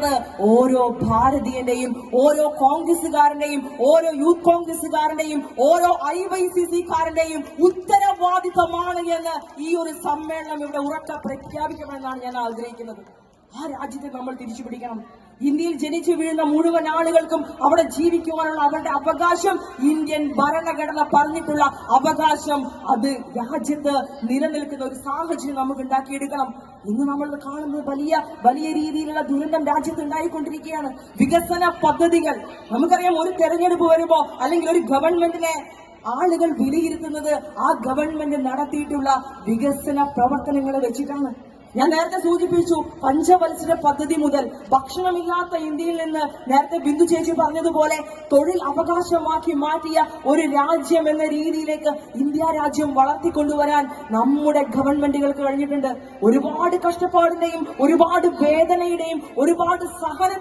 പറയുന്നത് ഓരോ ഭാരതീയന്റെയും, ഓരോ കോൺഗ്രസുകാരന്റെയും, ഓരോ യൂത്ത് കോൺഗ്രസുകാരന്റെയും, ഓരോ IYCC-കാരന്റെയും ഉത്തരവാദിത്തമാണ് എന്ന് ഈ ഒരു സമ്മേളനം ഇവിടെ ഉറക്കെ പ്രഖ്യാപിക്കണമെന്നാണ് ഞാൻ ആഗ്രഹിക്കുന്നത്. ആ രാജ്യത്തെ നമ്മൾ തിരിച്ചു പിടിക്കണം. ഇന്ത്യയിൽ ജനിച്ചു വീഴുന്ന മുഴുവൻ ആളുകൾക്കും അവിടെ ജീവിക്കുവാനുള്ള അവരുടെ അവകാശം, ഇന്ത്യൻ ഭരണഘടന പറഞ്ഞിട്ടുള്ള അവകാശം, അത് രാജ്യത്ത് നിലനിൽക്കുന്ന ഒരു സാഹചര്യം നമുക്ക് ഉണ്ടാക്കിയെടുക്കണം. ഇന്ന് നമ്മൾ കാണുന്നത് വലിയ രീതിയിലുള്ള ദുരന്തം രാജ്യത്ത് ഉണ്ടായിക്കൊണ്ടിരിക്കുകയാണ്. വികസന പദ്ധതികൾ, നമുക്കറിയാം, ഒരു തെരഞ്ഞെടുപ്പ് വരുമ്പോ അല്ലെങ്കിൽ ഒരു ഗവൺമെന്റിനെ ആളുകൾ വിലയിരുത്തുന്നത് ആ ഗവൺമെന്റ് നടത്തിയിട്ടുള്ള വികസന പ്രവർത്തനങ്ങളെ വെച്ചിട്ടാണ്. ഞാൻ നേരത്തെ സൂചിപ്പിച്ചു, പഞ്ചവത്സര പദ്ധതി മുതൽ ഭക്ഷണമില്ലാത്ത ഇന്ത്യയിൽ നിന്ന് നേരത്തെ ബിന്ദു ചേച്ചി പറഞ്ഞതുപോലെ തൊഴിൽ അവകാശമാക്കി മാറ്റിയ ഒരു രാജ്യം എന്ന രീതിയിലേക്ക് ഇന്ത്യ രാജ്യം വളർത്തിക്കൊണ്ടുവരാൻ നമ്മുടെ ഗവൺമെന്റുകൾക്ക് കഴിഞ്ഞിട്ടുണ്ട്. ഒരുപാട് കഷ്ടപ്പാടിന്റെയും ഒരുപാട് വേദനയുടെയും ഒരുപാട് സഹന